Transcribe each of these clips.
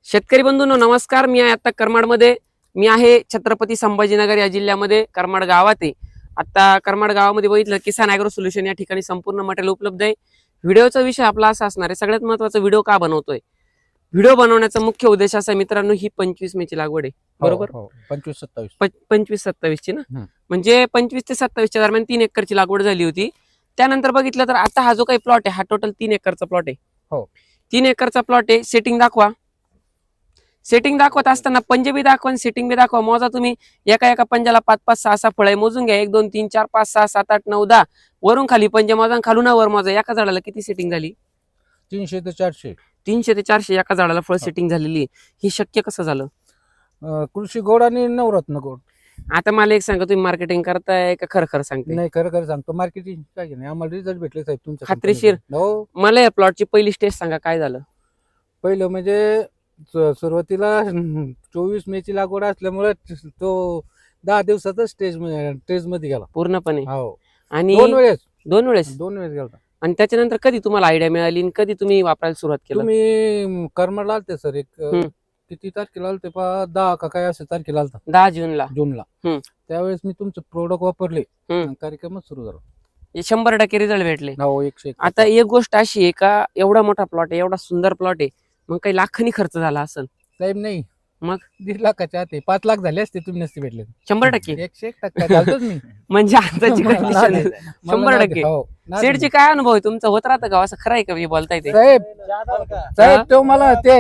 शेतकरी बंधूंनो नमस्कार. मी आहे आता करमाडमध्ये. मी आहे छत्रपती संभाजीनगर या जिल्ह्यामध्ये करमाड गावात आहे. आता करमाड गावामध्ये बघितलं किसान ॲग्रो सोल्युशन या ठिकाणी संपूर्ण मटेरियल उपलब्ध आहे. व्हिडिओचा विषय आपला असा असणार आहे, सगळ्यात महत्त्वाचा व्हिडिओ का बनवतोय. व्हिडिओ बनवण्याचा मुख्य उद्देश असा मित्रांनो, ही 25 मेची लागवड आहे बरोबर. 25-27 ची ना, म्हणजे 25 ते 27 दरम्यान 3 एकरची लागवड झाली होती. त्यानंतर बघितलं तर आता हा जो काही प्लॉट आहे हा टोटल 3 एकरचा प्लॉट आहे. हो 3 एकरचा प्लॉट आहे. सेटिंग दाखवा. सेटिंग दाखवत असताना पंजे बी दाखवा आणि सेटिंग बी दाखवा. मोजा तुम्ही एका पंजाला 5-5 6-6 फळे मोजून घ्या. 1 2 3 4 5 6 7 8 9 10 वरून खाली पंजे मोजा, खालून वर मोजा. एका झाडाला किती सेटिंग झाली? 300 ते 400. 300 ते 400 एका झाडाला फळ सेटिंग झालेली. हे शक्य कसं झालं? कृषी गोड आणि नवरत्न गोड. आता मला एक सांगा, तुम्ही मार्केटिंग करताय का खरं खरं सांगताय? नाही, खरं सांगतो, मार्केटिंग काय नाही, आम्हाला रिझल्ट भेटले साहेब तुमच्या खात्रीशीर? हो. मला या प्लॉटची पहिली स्टेज सांगा, काय झालं? पहिलं म्हणजे सुरुवातीला 24 मेची लागवड असल्यामुळे तो 10 दिवसातच स्टेज मध्ये गेला पूर्णपणे. हो. आणि दोन वेळेस गेला. आणि त्याच्यानंतर कधी तुम्हाला आयडिया मिळाली आणि कधी तुम्ही वापरायला सुरुवात केली? तुम्ही करमाडला आलते सर, एक किती तारखेला आलते 10 का काय असं तारखेला आलता, 10 जूनला. त्यावेळेस मी तुमचे प्रोडक्ट वापरले. कार्यक्रमच सुरू झाला. 100% रिझल्ट भेटले. हो 100. आता एक गोष्ट अशी आहे का, एवढा मोठा प्लॉट आहे, एवढा सुंदर प्लॉट आहे, मग काही लाखांनी खर्च झाला असेल साहेब? नाही, मग 1.5 लाखाच्या आत 5 लाख झाले असते, तुम्ही नसते भेटले. 100% 101% झालतोच मी. म्हणजे आताची कंडिशन आहे 100%. हो. सेडचे काय अनुभव आहे तुमचा? होत राहतं का असं? खरं आहे का हे बोलताय ते? साहेब तो मला ते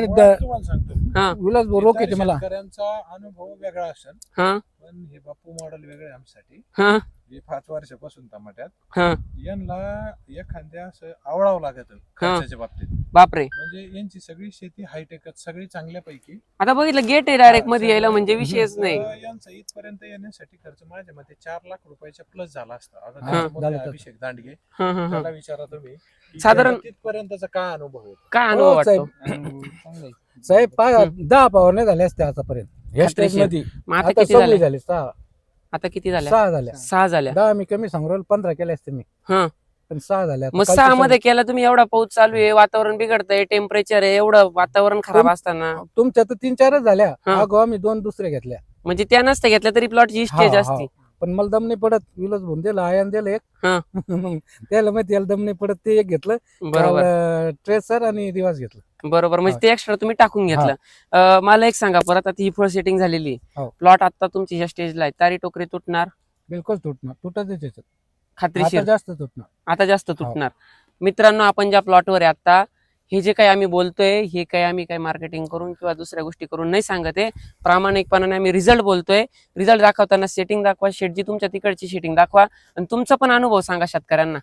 हा विलास रोके मला शेतकऱ्यांचा अनुभव वेगळा असेल, हा पण हे बापू मॉडेल वेगळे आमच्यासाठी. हा हे 5 वर्षापासून टमाट्यात हा यांना एखाद्या असं आवडावं लागत खर्चाच्या बाबतीत. बापरे. म्हणजे यांची सगळी शेती हायटेकच, सगळी चांगल्यापैकी. आता बघितलं गेट आहे डायरेक्ट मध्ये यायला, म्हणजे विषयच नाही. यांचा इथपर्यंत येण्यासाठी खर्च माझ्या मते 4 लाख रुपयाच्या प्लस झाला असता. आता हा. त्याच्यामध्ये अभिषेक दांडगे त्याला विचारा तुम्ही, की साधारण तिथपर्यंतचा काय अनुभव आहे? काय अनुभव वाटतो? साहेब 10 पावरने झाले असते आतापर्यंत या स्टेज मध्ये. मग आता आता किती 6 झाले? झाले, 6 आता किती झाल्या? 6 झाल्या. 6 झाल्या. 10 मी कमी सांगू राहिलो, 15 केले असते मी. हा. पण 6 झाल्या. मग 6 मध्ये केला तुम्ही. एवढा पाऊस चालू आहे, वातावरण बिघडतंय, टेम्परेचर आहे, एवढं वातावरण खराब असताना तुमच्या तर 3-4च झाल्या. हा. अगो आम्ही 2 दुसऱ्या घेतल्या. म्हणजे त्या नसत्या घेतल्या तरी प्लॉटची स्टेज हा, असती. पण मला दम नाही पडत. विलच भरून दिलं, आयन दिलं एक. हा. मग त्याला माहिती याला दम नाही पडत, ते एक घेतलं. बरोबर ट्रेसर आणि रिवाज घेतलं. बरोबर. म्हणजे ते एक्स्ट्रा तुम्ही टाकून घेतलं. मला एक सांगा, परत आता ही फळ सेटिंग झालेली, हो. प्लॉट आता तुमची ह्या स्टेजला आहे, तारी टोकरी तुटणार? बिलकुल तुटणार, तुटत त्याच्यात. खात्रीशीर? आता जास्त तुटणार. आता जास्त तुटणार. मित्रांनो, आपण ज्या प्लॉटवर आहे आता, हे जे काही आम्ही बोलतोय, हे काही आम्ही काही मार्केटिंग करून किंवा दुसऱ्या गोष्टी करून नाही सांगत आहे. प्रामाणिकपणाने आम्ही रिझल्ट बोलतोय. रिझल्ट दाखवताना सेटिंग दाखवा, शेटजी तुमच्या तिकडची सेटिंग दाखवा आणि तुमचा पण अनुभव सांगा शेतकऱ्यांना.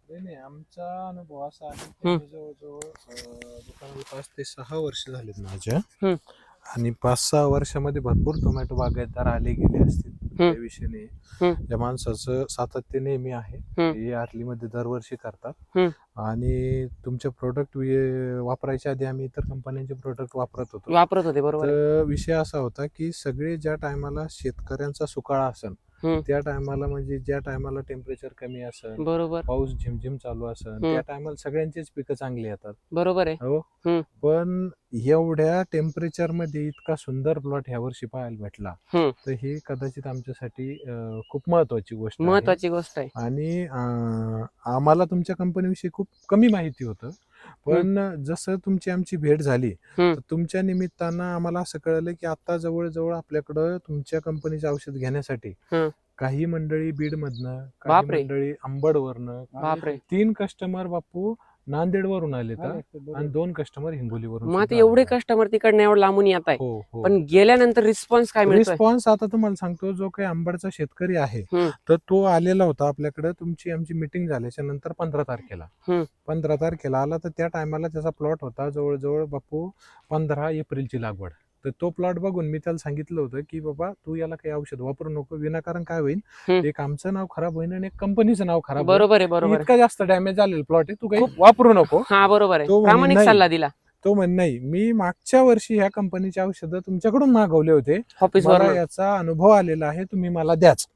नाही, आमचा अनुभव असा आहे की जवळजवळ दुकानाला 5 ते 6 वर्ष झालेत माझ्या. आणि 5-6 वर्षामध्ये भरपूर टोमॅटो बागायतदार आले गेले असतील, काही विषय नाही. त्या माणसाचं सातत्य नेहमी आहे. हे आरलीमध्ये दरवर्षी करतात. आणि तुमचे प्रोडक्ट वापरायच्या आधी आम्ही इतर कंपन्यांचे प्रोडक्ट वापरत होते बरोबर. तर विषय असा होता की सगळे ज्या टायमाला शेतकऱ्यांचा सुकाळा असेल, त्या टायमाला म्हणजे ज्या टायमाला टेम्परेचर कमी असेल, बरोबर, पाऊस झिमझिम चालू असेल, त्या टायमाला सगळ्यांचीच पिकं चांगली येतात. बरोबर आहे. हो. पण एवढ्या टेम्परेचर मध्ये इतका सुंदर प्लॉट ह्या वर्षी पाहायला भेटला, तर ही कदाचित आमच्यासाठी खूप महत्वाची गोष्ट आहे. आणि आम्हाला तुमच्या कंपनीविषयी खूप कमी माहिती होतं, पण जसं तुमची आमची भेट झाली, तर तुमच्या निमित्तानं आम्हाला असं कळलं की आता जवळजवळ आपल्याकडं तुमच्या कंपनीचे औषध घेण्यासाठी काही मंडळी बीड मधनं, काही मंडळी अंबडवरनं, 3 कस्टमर बापू नांदेड वरून आले आणि 2 कस्टमर हिंगोलीवरून. मग आता एवढे कस्टमर तिकडनं एवढं लांबून येत आहे, पण गेल्यानंतर रिस्पॉन्स काय मिळतो? रिस्पॉन्स आता तुम्हाला सांगतो, जो काही अंबडचा शेतकरी आहे तर तो आलेला होता आपल्याकडे. तुमची आमची मीटिंग झाल्याच्या नंतर 15 तारखेला आला. तर त्या टायमाला त्याचा प्लॉट होता जवळजवळ बापू 15 एप्रिलची लागवड. तर तो प्लॉट बघून मी त्याला सांगितलं होतं की बाबा तू याला काही औषध वापरू नको, विनाकारण काय होईल, एक आमचं नाव खराब होईल आणि एक कंपनीचं नाव खराब. बरोबर आहे. इतका जास्त डॅमेज झालेला प्लॉट आहे, तू काही वापरू नको. हा बरोबर आहे. प्रामाणिक सल्ला दिला. तो म्हण नाही, मी मागच्या वर्षी ह्या कंपनीचे औषधं तुमच्याकडून मागवले होते, मला याचा अनुभव आलेला आहे, तुम्ही मला द्याच.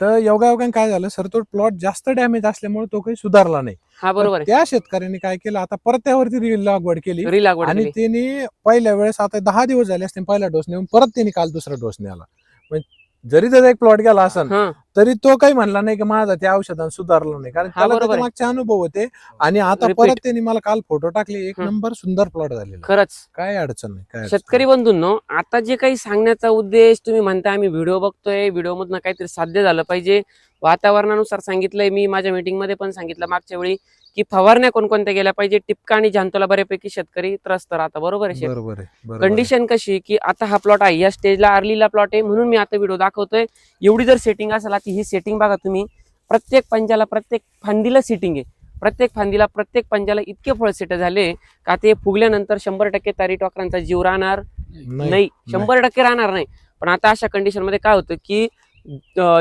तर योगायोगाने काय झालं सर, तो प्लॉट जास्त डॅमेज असल्यामुळे तो काही सुधारला नाही. हा बरोबर तर त्या शेतकऱ्यांनी काय केलं, आता परत त्यावरती लागवड केली आहे लागवड आणि केली. त्यांनी पहिल्या वेळेस, आता 10 दिवस झाले असते पहिला डोस नेऊन, परत त्यांनी काल दुसरा डोस नेला. म्हणजे जरी त्याचा एक प्लॉट गेला असेल हा तरी तो काही म्हणला नाही की माझा त्या औषधानं सुधारला नाही, कारण त्याला बरोबर त्याच्या आहे. मागचे अनुभव होते. आणि आता Repeat. परत त्यांनी मला काल फोटो टाकले, एक हं. नंबर सुंदर प्लॉट झालेला. खरंच काय अडचण नाही, काय अडचण शेतकरी बंधूंनो, आता जे काही सांगण्याचा उद्देश, तुम्ही म्हणता आम्ही व्हिडिओ बघतोय, व्हिडिओ मधनं काहीतरी साध्य झालं पाहिजे, वातावरणानुसार सांगितलंय. मी माझ्या मीटिंग मध्ये पण सांगितलं मागच्या वेळी की फवारण्या कोणकोणत्या गेल्या पाहिजे. टिपका आणि जांतोला बऱ्यापैकी शेतकरी त्रस्त राहता. बरोबर आहे शेत? बरोबर आहे, बरोबर आहे. कंडिशन कशी की आता हा प्लॉट आहे, या स्टेजला अर्लीला प्लॉट आहे, म्हणून मी आता व्हिडिओ दाखवतोय. एवढी जर सेटिंग असेल, आता ही सेटिंग बघा तुम्ही, प्रत्येक पंजाला, प्रत्येक फांदीला सेटिंग आहे. प्रत्येक फांदीला, प्रत्येक पंजाला इतके फळ सेट झाले का ते फुगल्यानंतर 100% तारी टोकरांचा जीव राहणार नाही, 100% राहणार नाही. पण आता अशा कंडिशन मध्ये काय होतं की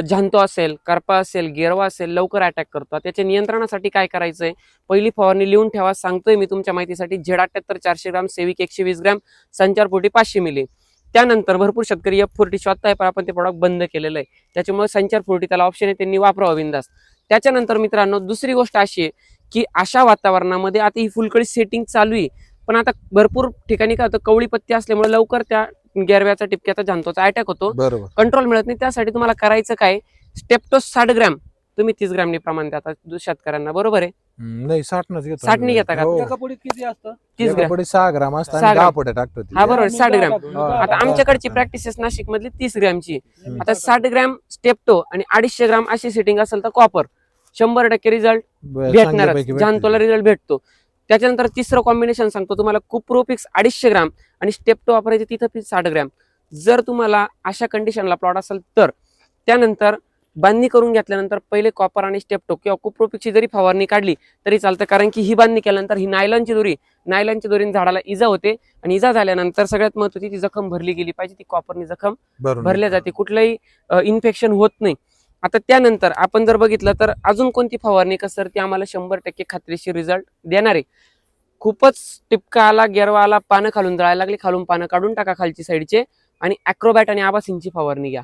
झांतो असेल, करपा असेल, गेरवा असेल, लवकर अटॅक करतो. त्याच्या नियंत्रणासाठी काय करायचंय, पहिली फवारणी लिहून ठेवा, सांगतोय मी तुमच्या माहितीसाठी. Z78 400 ग्राम, सेविक 120 ग्राम, संचारपोटी 500 मिली. त्यानंतर भरपूर शेतकरी F40 शोधताय, पण आपण ते प्रोडक्ट बंद केलेलं आहे. त्याच्यामुळे संचारपोटी त्याला ऑप्शन आहे, त्यांनी वापरावं बिंदास. त्याच्यानंतर मित्रांनो, दुसरी गोष्ट अशी आहे की अशा वातावरणामध्ये आता ही फुलकळी सेटिंग चालू आहे, पण आता भरपूर ठिकाणी काय होतं, कवळी पत्ती असल्यामुळे लवकर त्या गेरव्याचा, टिपक्याचा, जांतोचा अटॅक होतो, बरोबर. कंट्रोल मिळत नाही. त्यासाठी तुम्हाला करायचं काय, स्टेप्टोस 60 ग्रॅम तुम्ही 30 ग्रॅमनी प्रमाण द्या शेतकऱ्यांना. बरोबर आहे? नाही, 60 घेतो. 60 नाही घेता का? एका पुढीत किती असतं? 30 ग्रॅम. 6 ग्राम असतात 6 आणि ग्राम. 10 पुढे टाकतो ती. हा बरोबर, 60 ग्रॅम. हा, आता हा, आमच्याकडची हा. प्रॅक्टिसेस नाशिक मधली 30 ग्रॅमची. आता 60 ग्रॅम स्टेप्टो आणि 250 ग्राम अशी सेटिंग असेल तर कॉपर 100% रिझल्ट भेटणारच, चांगल्यापैकी जांतोला रिझल्ट भेटतो. त्याच्यानंतर तिसरं कॉम्बिनेशन सांगतो तुम्हाला, कुप्रोपिक्स 250 ग्राम आणि स्टेप्टो वापरायचे तिथं 60 ग्रॅम. जर तुम्हाला अशा कंडिशनला प्लॉट असेल तर त्यानंतर बांधणी करून घेतल्यानंतर पहिले कॉपर आणि स्टेप्टो किंवा कुप्रोपिक्सची जरी फवारणी काढली तरी चालतं, कारण की ही बांधणी केल्यानंतर ही नायलॉनची दोरीने झाडाला इजा होते, आणि इजा झाल्यानंतर सगळ्यात महत्त्वाची ती जखम भरली गेली पाहिजे. ती कॉपरनी जखम भरल्या जाते, कुठलंही इन्फेक्शन होत नाही. आता त्यानंतर आपण जर बघितलं तर अजून कोणती फवारणी का सर, ती आम्हाला 100% खात्रीशीर रिझल्ट देणार आहे. खूपच टिपका आला, गेरवा आला, पानं खालून जळायला लागली, खालून पानं काढून टाका खालची साईडचे, आणि ॲक्रोबॅट आणि आबासिनची फवारणी घ्या.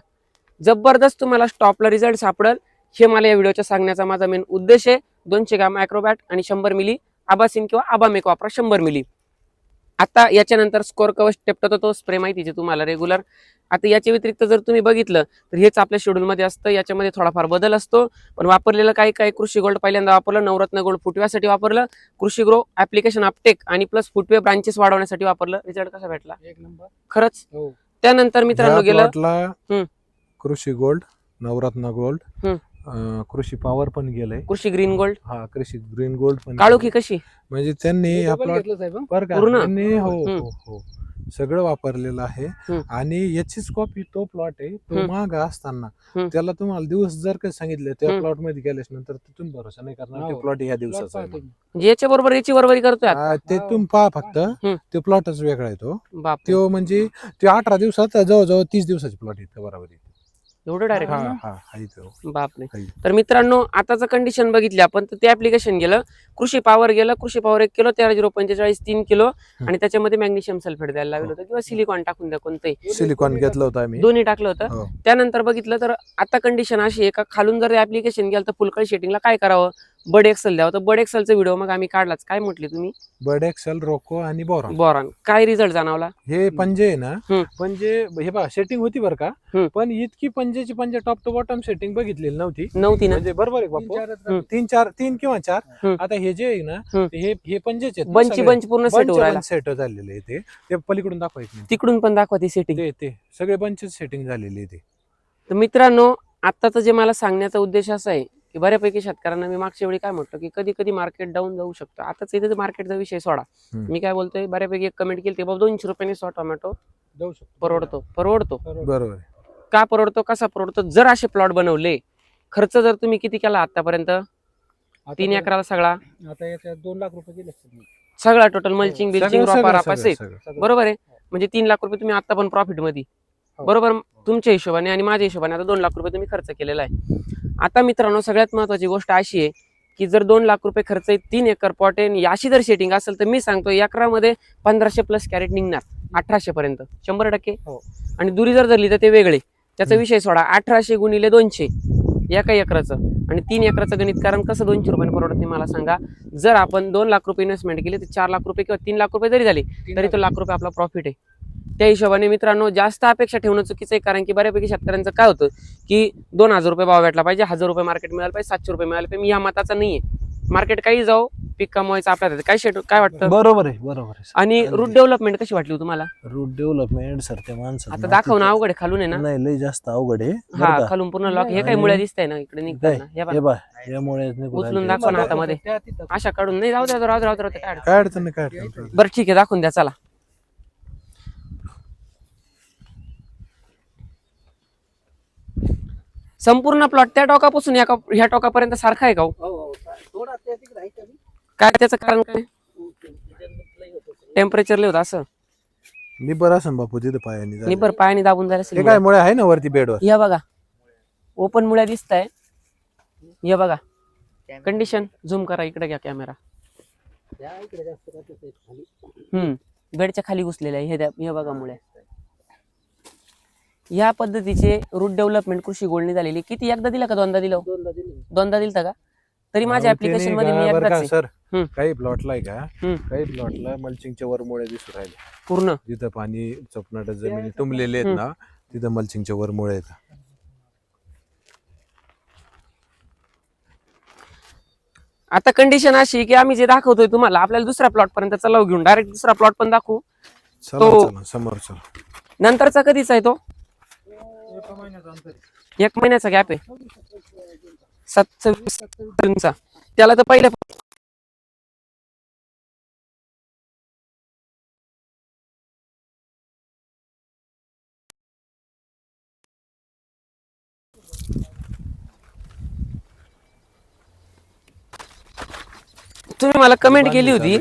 जबरदस्त तुम्हाला स्टॉपला रिझल्ट सापडेल. हे मला या व्हिडिओच्या सांगण्याचा माझा मेन उद्देश आहे. 200 ग्राम ॲक्रोबॅट आणि 100 मिली आबासिन किंवा आबामेक वापरा, 100 मिली. आता याच्यानंतर स्कोर कव्हर स्टेप्टो तो स्प्रे माहितीचे तुम्हाला रेग्युलर. आता याच्या व्यतिरिक्त जर तुम्ही बघितलं तर हेच आपल्या शेड्यूलमध्ये असतं, याच्यामध्ये थोडाफार बदल असतो. पण वापरलेलं काही कृषी गोल्ड पहिल्यांदा वापरलं, नवरत्न गोल्ड फुटव्यासाठी वापरलं, कृषी ग्रो ऍप्लिकेशन अपटेक आणि प्लस फुटवे ब्रांचेस वाढवण्यासाठी वापरलं. रिझल्ट कसा भेटला? एक नंबर. खरंच. हो. त्यानंतर मित्रांनो गेलं कृषी गोल्ड, नवरत्न गोल्ड, हम्म. कृषी पॉवर पण गेलंय, कृषी ग्रीन गोल्ड, हा कृषी ग्रीन गोल्ड पण काळोखी कशी, म्हणजे त्यांनी हे या डबल प्लॉट घेतलं साहेब, हं? पूर्ण? हो हम्म. हो हो सगळं वापरलेलं आहे. हम्म. आणि याचीच कॉपी तो प्लॉट आहे, तो हम्म. महाग असताना हम्म. त्याला तुम्हाला दिवस जर काही सांगितले त्या हम्म. प्लॉट मध्ये गेल्याच नंतर तिथून भरोसा नाही करणार हो. ते प्लॉट ह्या प्लॉट दिवसाचा आहे पाहतो म्हणून. मी. म्हणजे याच्या बरोबर याची बरोबरी करतोय आता. ते हो. तुम्ही पहा फक्त, हम्म. तो प्लॉटच वेगळा आहे. तो बाप म्हणजे ते 18 दिवसात जवळजवळ 30 दिवसाची प्लॉट येतं बरोबर. एवढं डायरेक्ट? हा हा आहे तो. बाप नाही. आहे. तर मित्रांनो, आताचं कंडिशन बघितली आपण, तर ते ऍप्लिकेशन गेलं, कृषी पॉवर गेलं, कृषी पॉवर 1 किलो, 13,045 3 किलो, आणि त्याच्यामध्ये मॅग्नेशियम सल्फेट द्यायला लागलं होतं, किंवा सिलिकॉन टाकून द्या कोणतंही, सिलिकॉन घेतलं होतं आम्ही. दोन्ही टाकलं होतं. हो. त्यानंतर बघितलं तर आता कंडिशन अशी आहे का, खालून जर ऍप्लिकेशन गेलं तर फुलकळी शेटिंगला काय करावं, बड एक्सेल द्यावं. तर बड एक्सेलचा व्हिडिओ मग आम्ही काढलाच. काय म्हटले तुम्ही? बर्ड एक्सेल, रोको आणि बोरॉन. बोरॉन. काय रिझल्ट जाणवला? हे पंजे आहे ना, हम्म. पंजे हे बघा सेटिंग होती बरं का, हम्म. पण इतकी पंजेची पंजे टॉप टू बॉटम सेटिंग बघितलेली नव्हती. नव्हती ना? म्हणजे बरोबर आहे तीन बापू, चारच हम्म. राहते. 3 किंवा 4. हम्म. आता हे जे आहे ना, हम्म. हे पंजेच आहेत ना बंच सगळे. बंच पूर्ण सेट होऊ राहिला. सेट झालेले आहे ते पलीकडून दाखवा एक मिनिट. तिकडून पण दाखवा ती सेटिंग. ते सगळे बंचेस सेटिंग झालेले आहे ते. तर मित्रांनो, आताचं जे मला सांगण्याचा उद्देश असा आहे की बऱ्यापैकी शेतकऱ्यांना मी मागच्या वेळी काय म्हटलं की कधी कधी मार्केट डाऊन जाऊ शकतं. आताच इथे मार्केटचा विषय सोडा, हम्म. मी काय बोलतोय, बऱ्यापैकी एक कमेंट केली, बाबा 200 रुपयांनी 100 टोमॅटो जाऊ शकतो. परवडतो. बरोबर आहे. का परवडतो, कसा परवडतो? जर असे प्लॉट बनवले, खर्च जर तुम्ही किती केला आतापर्यंत? 3 एकराला सगळा आता याच्यात 2 लाख रुपये गेले असतील. सगळा टोटल मल्चिंग बिल्चिंग सगळं- रोपा सगळं- रापा सगळं- सेट, सगळं. बरोबर आहे? म्हणजे 3 लाख रुपये तुम्ही आता पण प्रॉफिट मध्ये, हो. बरोबर, तुमच्या हिशोबाने आणि माझ्या हिशोबाने आता 2 लाख रुपये तुम्ही खर्च केलेला आहे. आता मित्रांनो, सगळ्यात महत्वाची गोष्ट अशी आहे की जर 2 लाख रुपये खर्च आहे, 3 एकर पॉट आहे, अशी जर शेटिंग असेल तर मी सांगतो एकरामध्ये 1500 प्लस कॅरेट निघणार, 1800 पर्यंत 100%. हो. आणि दुरी जर धरली तर ते वेगळे, त्याचा हम्म. विषय सोडा. 1800 गुणिले 200 एका एकराचं, आणि 3 एकराचं गणित कारण कसं 200 रुपये परवडत नाही मला सांगा. जर आपण 2 लाख रुपये इन्व्हेस्टमेंट केली तर 4 लाख रुपये किंवा 3 लाख रुपये जरी झाले तरी तो लाख रुपये आपला प्रॉफिट आहे. त्या हिशोबाने मित्रांनो जास्त अपेक्षा ठेवणं चुकीचं आहे, कारण की बऱ्यापैकी शेतकऱ्यांचं काय होतं की 2000 रुपये भाव भेटला पाहिजे, 1000 रुपये मार्केट मिळालं पाहिजे, 700 रुपये मिळाले पाहिजे. मी या मताचा नाहीये. मार्केट काही जाऊ, पीक कमवायचं आपल्याला. काय वाटतं? बरोबर आहे. आणि रूट डेव्हलपमेंट कशी वाटली तुम्हाला? रूट डेव्हलपमेंट सर त्या माणसात आता दाखव ना, अवघड आहे खालून आहे ना. नाही लय जास्त अवघड आहे. हा खालून पूर्ण लॉक. हे काय मुळे दिसतंय ना इकडे निघताना, हे हे बघा. बा यामुळे उचलून दाखव ना हातामध्ये. अशा काढून नाही, जाऊ द्या राहू द्या काय अडचण नाही, काय अडचण नाही. बरं ठीक आहे, दाखवून द्या चला. संपूर्ण प्लॉट त्या टोकापासून ह्या टोकापर्यंत सारखा आहे का हो? काय त्याचं कारण काय? टेम्परेचर लय होतं असं. निबर असन बापू तिथे पायाने झालं. निबर पायाने दाबून जायला हे काय मुळे आहे ना वरती बेडवर. हे बघा ओपन मुळ्या दिसत आहे. हे बघा कंडिशन. झूम करा, इकडे घ्या कॅमेरा. बेडच्या खाली घुसलेले आहे हे बघा मुळ्या. या पद्धतीचे रूट डेव्हलपमेंट कृषी गोल्डनी झालेली. किती एकदा दिला का दोनदा दिलं? दोनदा दिलता का? तरी माझ्या ऍप्लिकेशन मध्ये मी एकदाच सर काही प्लॉटला आहे का, काही प्लॉटला मल्चिंगच्या वर मुळे दिसू राहिले पूर्ण. जिथं पाणी चपनाट जमिनी तुंबलेले आहेत ना, तिथं मल्चिंगच्या वर मुळे येतात. आता कंडिशन अशी की आम्ही जे दाखवतोय तुम्हाला, आपल्याला दुसऱ्या प्लॉट पर्यंत चलाव घेऊन डायरेक्ट दुसरा प्लॉट पण दाखवू. चला समोर चला. नंतरचा कधीचा आहे तो? 1 महिन्याचा गॅप आहे. 27 जूनचा. त्याला तर पहिल्या तुम्ही मला कमेंट केली होती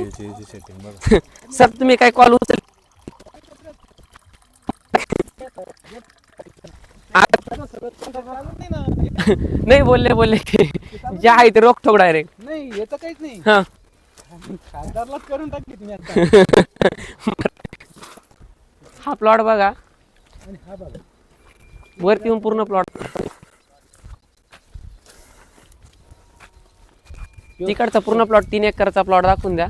सर तुम्ही काय कॉल उचल नाही बोलले जे आहे ते रोख ठोक डायरेक्ट. नाही येतं काहीच नाही. हा खासदारलाच करून टाकली तुम्ही आता. हा प्लॉट बघा, आणि हा बघा वरती येऊन पूर्ण प्लॉट. तिकडचा पूर्ण प्लॉट 3 एकरचा प्लॉट दाखवून द्या.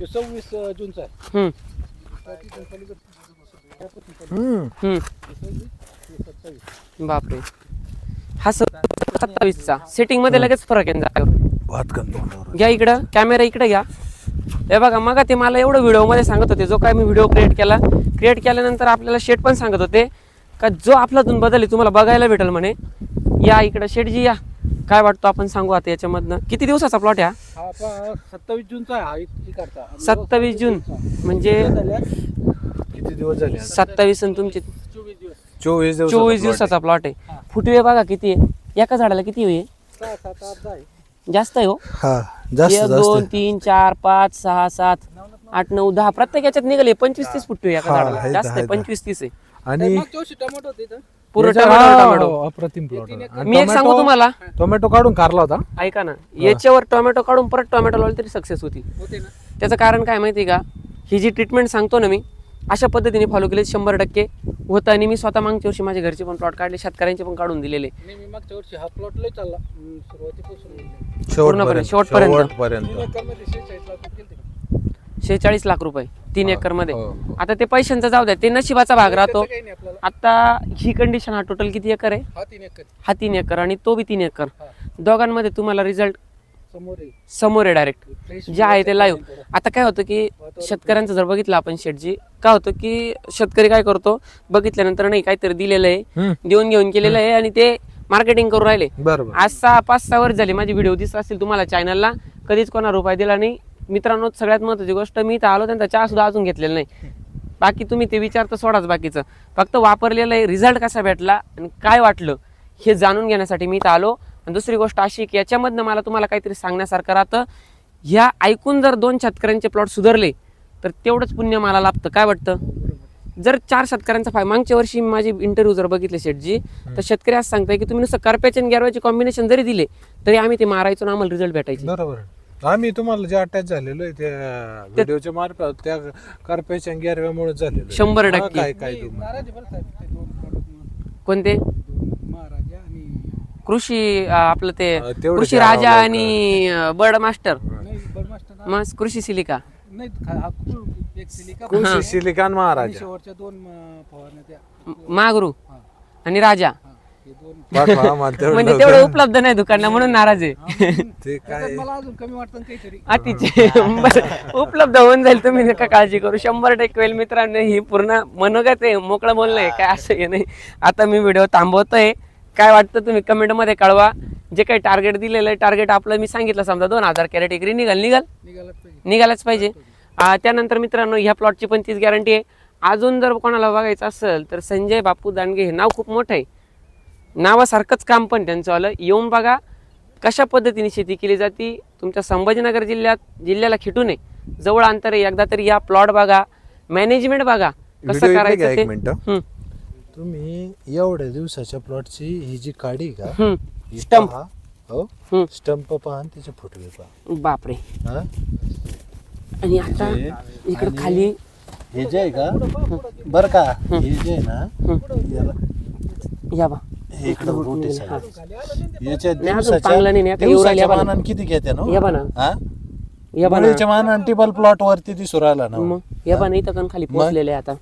26 जूनचा आहे. बापरे. हा 27चा. सेटिंग मध्ये लगेच फरक आहे जागेवर. घ्या इकडं कॅमेरा, इकडे घ्या. हे बघा मग ते मला एवढं व्हिडिओ मध्ये सांगत होते, जो काय मी व्हिडिओ क्रिएट केल्यानंतर आपल्याला शेट पण सांगत होते का जो आपल्यातून बदल आहे तुम्हाला बघायला भेटेल म्हणे. या इकडं शेटजी या, काय वाटतो आपण सांगू आता याच्यामधनं. किती दिवसाचा प्लॉट आहे हा? 27 जूनचा आहे. 27 जून म्हणजे किती दिवस झाले? 27 आणि तुमचे 24 दिवसाचा प्लॉट आहे. फुटवे बघा किती आहे, एका झाडाला किती आहे? 6-7-8 आहे. जास्त आहे हो. हा जास्त 1 2 3 4 5 6 7 8 9 10 प्रत्येक याच्यात निघाले 25-30 फुटवे एका झाडाला. जास्त आहे, 25-30 आहे. आणि टोमॅटो होते इथं. पूर्ण याच्यावर टोमॅटो. अप्रतिम प्लॉट. मी एक सांगू तुम्हाला, टोमॅटो काढून कारला होता. ऐका ना, याच्यावर टोमॅटो काढून परत टोमॅटो लावले तरी सक्सेस होती. त्याचं कारण काय माहिती का, ही जी ट्रीटमेंट सांगतो ना मी, अशा पद्धतीने फॉलो केले 100% होतं. आणि मी स्वतः मागच्या वर्षी माझ्या घरचे पण प्लॉट काढले, शेतकऱ्यांचे पण काढून दिलेले. मी मागच्या वर्षी हा प्लॉट लय चालला सुरुवातीपासून शेवटपर्यंत. 46 लाख रुपये 3 एकर मध्ये. आता ते पैशांचा जाऊ द्या, ते नशिबाचा भाग राहतो. आता ही कंडिशन, हा टोटल किती एकर आहे? हा 3 एकर आणि तो बी 3 एकर. दोघांमध्ये तुम्हाला रिझल्ट समोर आहे डायरेक्ट जे आहे ते लाईव्ह. आता काय होतं की शेतकऱ्यांचं जर बघितलं आपण शेटजी, काय होतं की शेतकरी काय करतो, बघितल्यानंतर नाही काहीतरी दिलेलं आहे, देऊन घेऊन केलेलं आहे आणि ते मार्केटिंग करून राहिले. आज 5-6 वर्ष झाले माझे व्हिडिओ दिसत असतील तुम्हाला चॅनलला, कधीच कोणा रुपये दिला नाही. मित्रांनो सगळ्यात महत्त्वाची गोष्ट, मी इथं आलो त्यांचा चहा सुद्धा अजून घेतलेला नाही. बाकी तुम्ही ते विचारता सोडाच बाकीचं, फक्त वापरलेलं आहे, रिझल्ट कसा भेटला आणि काय वाटलं हे जाणून घेण्यासाठी मी इथं आलो. आणि दुसरी गोष्ट अशी की याच्यामधनं मला तुम्हाला काहीतरी सांगण्यासारखं राहतं. ह्या ऐकून जर 2 शेतकऱ्यांचे प्लॉट सुधारले तर तेवढंच पुण्य मला लाभतं. काय वाटतं? जर 4 शेतकऱ्यांचा मागच्या वर्षी माझी इंटरव्ह्यू जर बघितले शेटजी, तर शेतकरी असं सांगताय की तुम्ही नुसतं करप्याचे आणि गॅरवाचे कॉम्बिनेशन जरी दिले तरी आम्ही ते मारायचो आणि आम्हाला रिझल्ट भेटायचे. बरोबर. आम्ही तुम्हाला जे अटॅच झालेलो आहे त्या व्हिडिओच्या मार्फत त्या करप्याच्या गॅरव्यामुळे झालेलो 100%. काय कोणते? कृषी आपलं ते तेवढं कृषी द्यावं राजा लवकर. आणि बर्ड मास्टर नाही बडमास्टर मग कृषी सिलिका नाही एक सिलिका कृषी सिलिकॉन आणि महाराजा शेवटच्या 2 फवारण्या त्या मागरू आणि राजा हे 2 पाठवा आम्हाला तेवढं म्हणजे लवकर. तेवढं उपलब्ध नाही दुकानला म्हणून नाराज आहे ते काय मला अजून कमी वाटतं ना काहीतरी अतिचे बरं, उपलब्ध होऊन जाईल, तुम्ही नका काळजी करू. 100% होईल मित्रांनो. ही पूर्ण मनोगत आहे, मोकळं बोलणं आहे, काय असं हे नाही. आता मी व्हिडिओ थांबवतोय. काय वाटतं तुम्ही कमेंट मध्ये कळवा. जे काही टार्गेट दिलेलं आहे, टार्गेट आपलं मी सांगितलं समजा 2000 कॅरेट एकरी निघालच निघालाच पाहिजे. त्यानंतर मित्रांनो ह्या प्लॉटची पण तीच गॅरंटी आहे. अजून जर कोणाला बघायचं असेल तर संजय बापू दांडगे हे नाव खूप मोठं आहे, नावासारखंच काम पण त्यांचं आलं. येऊन बघा कशा पद्धतीने शेती केली जाते. तुमच्या संभाजीनगर जिल्ह्याला खिटू नये, जवळ अंतर आहे. एकदा तरी या प्लॉट बघा, मॅनेजमेंट बघा कसं व्हिडिओ इकडे घ्या करायचं एक ते. मिनिटं. हम्म, तुम्ही एवढ्या दिवसाच्या प्लॉटची ही जी काडी का हम्म. ही स्टंप. पहा. हो हम्म. स्टंप पहा आणि त्याचे फुटवे पहा. बापरे. हा? आणि आता हे इकडं आणि खाली हे जे आहे का बर का हे जे आहे ना याला या बा हे इकडं रोट आहे हा. सगळं. याच्या नाही, अजून चांगलं नाही, आता येऊ राहिलं, दिवसाच्या या बा ना. मानाने किती घेते ना या बा ना. हा या बा ना. मुलीच्या मानाने टिबल प्लॉट वरती दिसू राहिला ना मग या बा नाही तर खाली मग? पोहोचलेले आहे आता.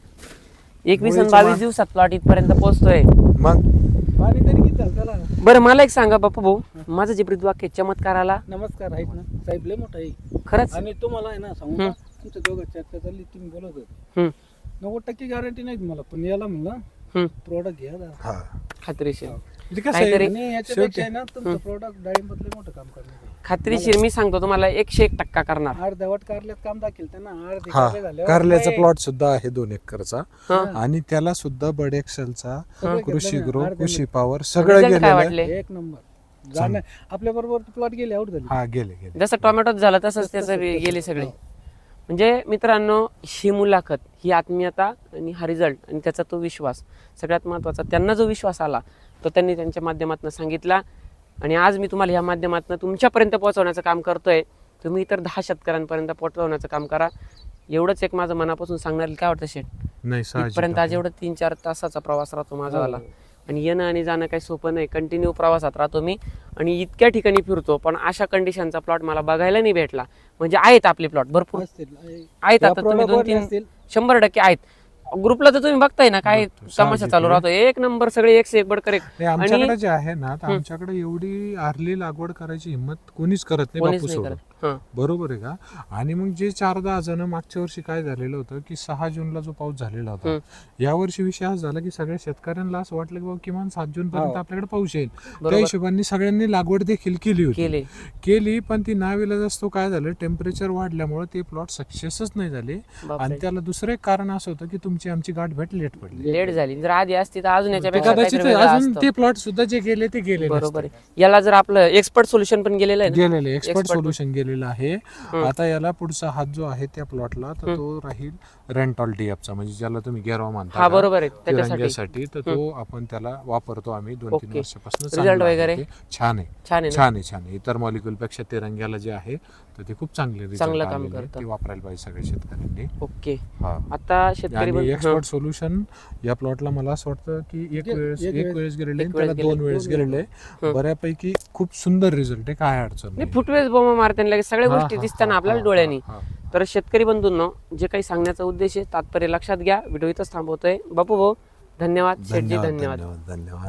21 आणि मुळीचं 22 मान. दिवसात प्लॉट इथपर्यंत पोहोचतोय. मग पाणी तरी किती झालं त्याला? बरं मला एक सांगा बापू भाऊ, माझं जे ब्रीदवाक्य चमत्काराला नमस्कार आहेत ना साहेब, लय मोठा आहे. खरंच आणि तुम्हाला आहे ना सांगू का, तुमच्या दोघं चर्चा चालली, तुम्ही बोलत होते हम्म, 90% गॅरंटी नाही तुम्हाला, पण याला म्हणलं हम्म, प्रोडक्ट घ्या जरा. हा खात्रीशीर म्हणजे कसं काहीतरी- आहे, आणि याच्यापेक्षा आहे ना तुमचं प्रोडक्ट डाळिंबातलं मोठं काम करणार. खात्रीशीर मी सांगतो तुम्हाला 101% करणार. अर्धवट कारल्यात काम दाखल त्यांना अर्धे हा कारले झाल्यावर कारल्याचा काय- प्लॉट सुद्धा आहे 2 एकरचा हा. आणि त्याला सुद्धा बड एक्सेलचा सगळं कृषी घेतलं ना, ग्रो अर्धे कृषी मिनिट. पॉवर सगळं Result काय गेलेलं आहे. वाटले? एक नंबर जाणं आपल्या बरोबर प्लॉट गेले आउट झाली. हा गेले जसं टोमॅटोच झालं तसंच त्याचं गेले सगळे. म्हणजे मित्रांनो, ही मुलाखत, ही आत्मीयता आणि हा रिझल्ट आणि त्याचा तो विश्वास सगळ्यात महत्त्वाचा. त्यांना जो विश्वास आला तो त्यांनी त्यांच्या माध्यमातून सांगितला आणि आज मी तुम्हाला ह्या माध्यमातून तुमच्यापर्यंत पोहोचवण्याचं काम करतोय. तुम्ही इतर 10 शेतकऱ्यांपर्यंत पोहोचवण्याचं काम करा. एवढंच एक माझं मनापासून सांगणार. काय वाटतं शेठ? नाही साहजिक इथपर्यंत आज आहे. एवढं 3-4 तासाचा प्रवास राहतो माझावाला आणि येणं आणि जाणं काही सोपं नाही. कंटिन्यू प्रवासात राहतो मी आणि इतक्या ठिकाणी फिरतो, पण अशा कंडिशनचा प्लॉट मला बघायला नाही भेटला. म्हणजे आहेत आपले प्लॉट भरपूर असतील. आहेत. या आता तुम्ही product वर 2-3 असतील. 100% आहेत. ग्रुपला तर तुम्ही बघताय ना काय बघतो, तमाशा साहजिक चालू आहे. राहतो. एक नंबर सगळे एक से एक बडकर एक. नाही, आमच्याकडे जे आहे ना तर आमच्याकडे एवढी आरली लागवड करायची हिंमत कोणीच करत नाही कोणीच बापू नाही सोडून. करत. हं. बरोबर आहे का? आणि मग जे 4-10 जण मागच्या वर्षी काय झालेलं होतं की 6 जूनला जो पाऊस झालेला होता, यावर्षी विषय असा झाला की सगळ्या शेतकऱ्यांना असं वाटलं की बाबा किमान 7 जून पर्यंत आपल्याकडे पाऊस येईल. त्या हिशोबाने सगळ्यांनी लागवड देखील केली, पण ती नाविलाज असतो काय झालं, टेम्परेचर वाढल्यामुळे ते प्लॉट सक्सेसच नाही झाले. आणि त्याला दुसरं एक कारण असं होतं की तुमची आमची गाठ भेट लेट पडली. लेट झाली. जर आधी असती तर अजून ते याच्यापेक्षा कदाचित काहीतरी वेगळं अजून असतं. ते प्लॉट सुद्धा जे गेले ते गेले बरोबर आहे. याला जर आपलं एक्सपर्ट सोल्युशन पण गेलेलं आहे ना, गेलेले एक्सपर्ट सोल्युशन गेलेलं आहे. आता याला पुढचा हात जो आहे त्या प्लॉटला तर तो राहील रेंटॉल डीएफचा, म्हणजे ज्याला तुम्ही गेरवा म्हणता हा का, बरोबर आहे त्याच्यासाठी. तिरंग्यासाठी. तर तो आपण त्याला वापरतो आम्ही 2-3 ओके. वर्षापासून. Result वगैरे? छान आहे, छान आहे ना? छान आहे, छान आहे. इतर मॉलिक्युल पेक्षा तिरंग्याला जे आहे तर ते खूप चांगले चांगलं result काम आलेले आहेत. करतं. ते वापरायला पाहिजे सगळ्या शेतकऱ्यांनी. ओके. हा. आता शेतकरी आणि एक्सपर्ट सोल्युशन या प्लॉटला मला असं वाटतं की एक वेळेस गेलेले एक त्याला वेळेस 2 वेळेस गेलेले. बऱ्यापैकी खूप सुंदर रिझल्ट आहे, काय अडचण नाही, नाही. फुटवेज बोमा मारते लगेच सगळ्या हा, गोष्टी हा, दिसताना हा, आपल्याला हा, डोळ्यांनी. हा. तर शेतकरी बंधूंनो, जे काही सांगण्याचा उद्देश आहे तात्पर्य लक्षात घ्या. व्हिडिओ इथंच थांबवतोय. बापू भाऊ धन्यवाद. शेठजी धन्यवाद. धन्यवाद.